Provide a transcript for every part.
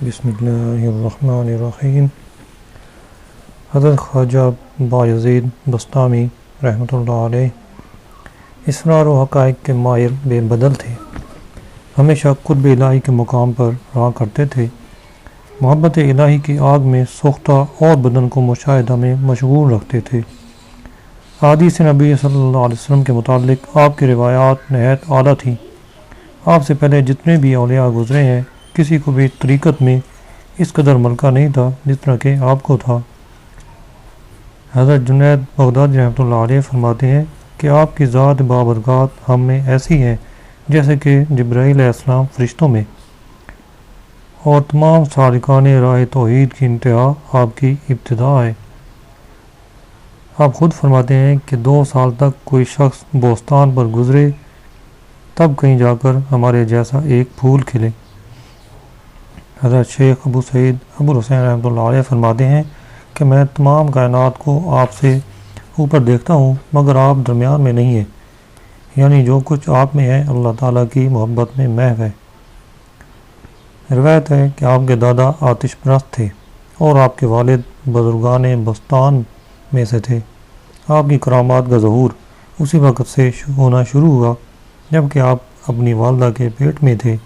بسم اللہ الرحمن الرحیم۔ حضرت خواجہ بایزید بسطامی رحمۃ اللہ علیہ اسرار و حقائق کے ماہر بے بدل تھے۔ ہمیشہ قرب الہی کے مقام پر رہا کرتے تھے۔ محبت الہی کی آگ میں سوختہ اور بدن کو مشاہدہ میں مشغول رکھتے تھے۔ احادیث نبی صلی اللہ علیہ وسلم کے متعلق آپ کی روایات نہایت اعلیٰ تھیں۔ آپ سے پہلے جتنے بھی اولیاء گزرے ہیں، کسی کو بھی طریقت میں اس قدر ملکہ نہیں تھا جتنا کہ آپ کو تھا۔ حضرت جنید بغدادی رحمۃ اللہ علیہ فرماتے ہیں کہ آپ کی ذات بابرکات ہم میں ایسی ہے جیسے کہ جبرائیل علیہ السلام فرشتوں میں، اور تمام سالکان راہ توحید کی انتہا آپ کی ابتدا ہے۔ آپ خود فرماتے ہیں کہ 2 سال تک کوئی شخص بوستان پر گزرے تب کہیں جا کر ہمارے جیسا ایک پھول کھلے۔ حضرت شیخ ابو سعید ابو الحسین رحمۃ اللہ علیہ فرماتے ہیں کہ میں تمام کائنات کو آپ سے اوپر دیکھتا ہوں مگر آپ درمیان میں نہیں ہیں، یعنی جو کچھ آپ میں ہے اللہ تعالیٰ کی محبت میں محو ہے۔ روایت ہے کہ آپ کے دادا آتش پرست تھے اور آپ کے والد بزرگان بستان میں سے تھے۔ آپ کی کرامات کا ظہور اسی وقت سے ہونا شروع ہوا جب کہ آپ اپنی والدہ کے پیٹ میں تھے،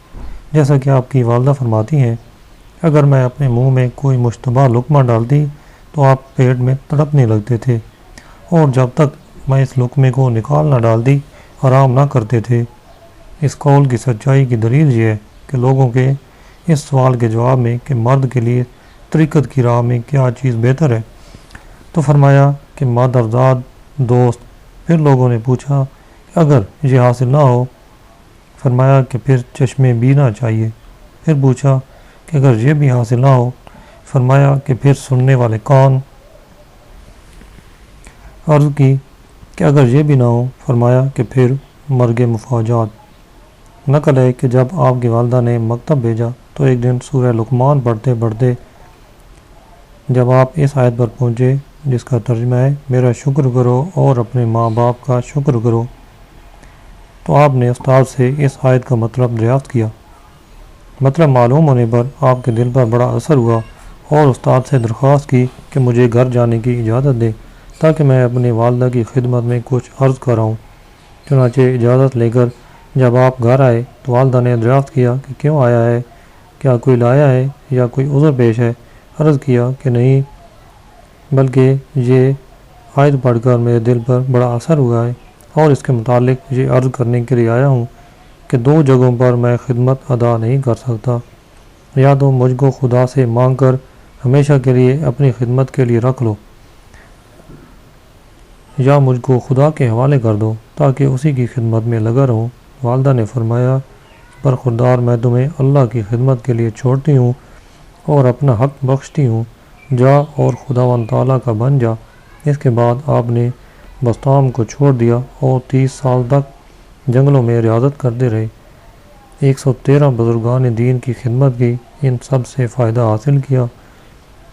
جیسا کہ آپ کی والدہ فرماتی ہیں، اگر میں اپنے منہ میں کوئی مشتبہ لقمہ ڈالتی تو آپ پیٹ میں تڑپنے لگتے تھے، اور جب تک میں اس لقمے کو نکال نہ ڈالتی آرام نہ کرتے تھے۔ اس قول کی سچائی کی دلیل یہ ہے کہ لوگوں کے اس سوال کے جواب میں کہ مرد کے لیے طریقت کی راہ میں کیا چیز بہتر ہے، تو فرمایا کہ مادرزاد دوست۔ پھر لوگوں نے پوچھا کہ اگر یہ حاصل نہ ہو، فرمایا کہ پھر چشمے بینا چاہیے۔ پھر پوچھا کہ اگر یہ بھی حاصل نہ ہو، فرمایا کہ پھر سننے والے کون؟ عرض کی کہ اگر یہ بھی نہ ہو، فرمایا کہ پھر مرگ مفاجات۔ نقل ہے کہ جب آپ کی والدہ نے مکتب بھیجا تو ایک دن سورہ لقمان پڑھتے پڑھتے جب آپ اس آیت پر پہنچے جس کا ترجمہ ہے میرا شکر کرو اور اپنے ماں باپ کا شکر کرو، تو آپ نے استاد سے اس آیت کا مطلب دریافت کیا۔ مطلب معلوم ہونے پر آپ کے دل پر بڑا اثر ہوا اور استاد سے درخواست کی کہ مجھے گھر جانے کی اجازت دے تاکہ میں اپنی والدہ کی خدمت میں کچھ عرض کراؤں۔ چنانچہ اجازت لے کر جب آپ گھر آئے تو والدہ نے دریافت کیا کہ کیوں آیا ہے، کیا کوئی لایا ہے یا کوئی عذر پیش ہے؟ عرض کیا کہ نہیں، بلکہ یہ آیت پڑھ کر میرے دل پر بڑا اثر ہوا ہے اور اس کے متعلق یہ عرض کرنے کے لیے آیا ہوں کہ 2 جگہوں پر میں خدمت ادا نہیں کر سکتا، یا تو مجھ کو خدا سے مانگ کر ہمیشہ کے لیے اپنی خدمت کے لیے رکھ لو، یا مجھ کو خدا کے حوالے کر دو تاکہ اسی کی خدمت میں لگا رہوں۔ والدہ نے فرمایا برخوردار، میں تمہیں اللہ کی خدمت کے لیے چھوڑتی ہوں اور اپنا حق بخشتی ہوں، جا اور خداوند تعالیٰ کا بن جا۔ اس کے بعد آپ نے بسطام کو چھوڑ دیا اور 30 سال تک جنگلوں میں ریاضت کرتے رہے۔ 113 بزرگان دین کی خدمت کی، ان سب سے فائدہ حاصل کیا۔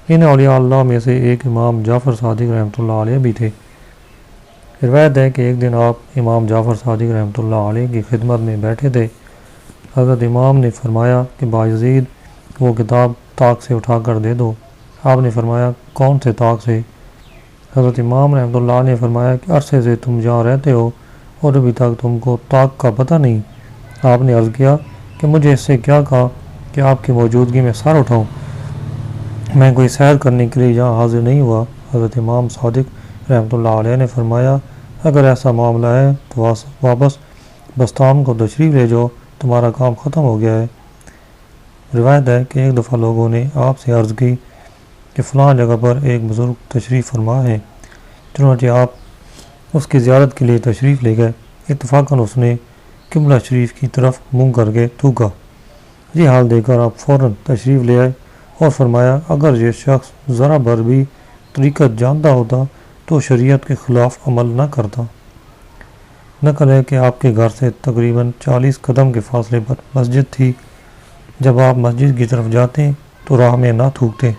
ان اولیاء اللہ میں سے ایک امام جعفر صادق رحمۃ اللہ علیہ بھی تھے۔ روایت ہے کہ ایک دن آپ امام جعفر صادق رحمۃ اللہ علیہ کی خدمت میں بیٹھے تھے۔ حضرت امام نے فرمایا کہ بایزید وہ کتاب طاق سے اٹھا کر دے دو۔ آپ نے فرمایا کون سے طاق سے؟ حضرت امام رحمۃ اللہ علیہ نے فرمایا کہ عرصے سے تم جہاں رہتے ہو اور ابھی تک تم کو طاق کا پتہ نہیں۔ آپ نے عرض کیا کہ مجھے اس سے کیا کہا کہ آپ کی موجودگی میں سر اٹھاؤں، میں کوئی سیر کرنے کے لیے یہاں حاضر نہیں ہوا۔ حضرت امام صادق رحمۃ اللہ علیہ نے فرمایا اگر ایسا معاملہ ہے تو واپس بسطام کو تشریف لے جاؤ، تمہارا کام ختم ہو گیا ہے۔ روایت ہے کہ ایک دفعہ لوگوں نے آپ سے عرض کی کہ فلاں جگہ پر ایک بزرگ تشریف فرما ہے، چنانچہ آپ اس کی زیارت کے لیے تشریف لے گئے۔ اتفاقاً اس نے قبلہ شریف کی طرف منہ کر کے تھوکا۔ یہ حال دیکھ کر آپ فوراً تشریف لے آئے اور فرمایا اگر یہ شخص ذرا بھر بھی طریقت جانتا ہوتا تو شریعت کے خلاف عمل نہ کرتا۔ نقل ہے کہ آپ کے گھر سے تقریباً 40 قدم کے فاصلے پر مسجد تھی۔ جب آپ مسجد کی طرف جاتے تو راہ میں نہ تھوکتے۔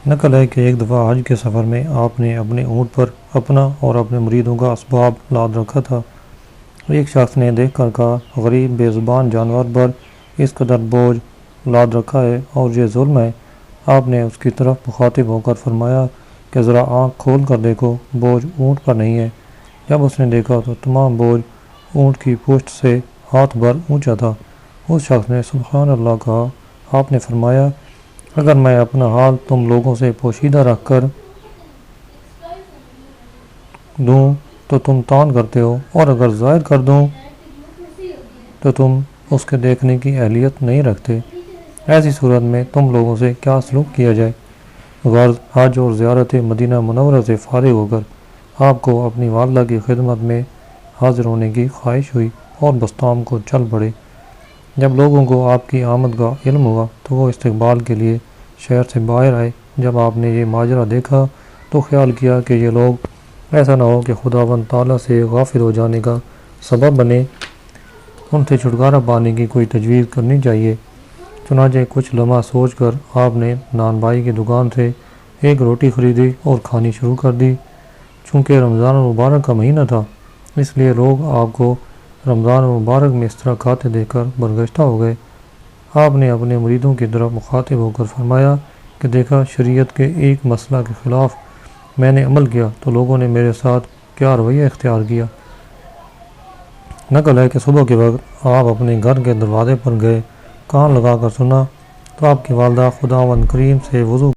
نقل ہے کہ ایک دفعہ حج کے سفر میں آپ نے اپنے اونٹ پر اپنا اور اپنے مریدوں کا اسباب لاد رکھا تھا۔ ایک شخص نے دیکھ کر کہا غریب بے زبان جانور پر اس قدر بوجھ لاد رکھا ہے اور یہ ظلم ہے۔ آپ نے اس کی طرف مخاطب ہو کر فرمایا کہ ذرا آنکھ کھول کر دیکھو، بوجھ اونٹ پر نہیں ہے۔ جب اس نے دیکھا تو تمام بوجھ اونٹ کی پشت سے ہاتھ بھر اونچا تھا۔ اس شخص نے سبحان اللہ کہا۔ آپ نے فرمایا اگر میں اپنا حال تم لوگوں سے پوشیدہ رکھ کر دوں تو تم طعن کرتے ہو، اور اگر ظاہر کر دوں تو تم اس کے دیکھنے کی اہلیت نہیں رکھتے۔ ایسی صورت میں تم لوگوں سے کیا سلوک کیا جائے؟ غرض حج اور زیارت مدینہ منورہ سے فارغ ہو کر آپ کو اپنی والدہ کی خدمت میں حاضر ہونے کی خواہش ہوئی اور بستام کو چل پڑے۔ جب لوگوں کو آپ کی آمد کا علم ہوا تو وہ استقبال کے لیے شہر سے باہر آئے۔ جب آپ نے یہ ماجرا دیکھا تو خیال کیا کہ یہ لوگ ایسا نہ ہو کہ خداوند تعالیٰ سے غافل ہو جانے کا سبب بنے، ان سے چھٹکارا پانے کی کوئی تجویز کرنی چاہیے۔ چنانچہ کچھ لمحہ سوچ کر آپ نے نان بھائی کی دکان سے ایک روٹی خریدی اور کھانی شروع کر دی۔ چونکہ رمضان المبارک کا مہینہ تھا اس لیے لوگ آپ کو رمضان المبارک میں اس طرح کھاتے دیکھ کر برگشتہ ہو گئے۔ آپ نے اپنے مریدوں کی طرف مخاطب ہو کر فرمایا کہ دیکھا شریعت کے ایک مسئلہ کے خلاف میں نے عمل کیا تو لوگوں نے میرے ساتھ کیا رویہ اختیار کیا۔ نقل ہے کہ صبح کے وقت آپ اپنے گھر کے دروازے پر گئے، کان لگا کر سنا تو آپ کی والدہ خداوند کریم سے وضو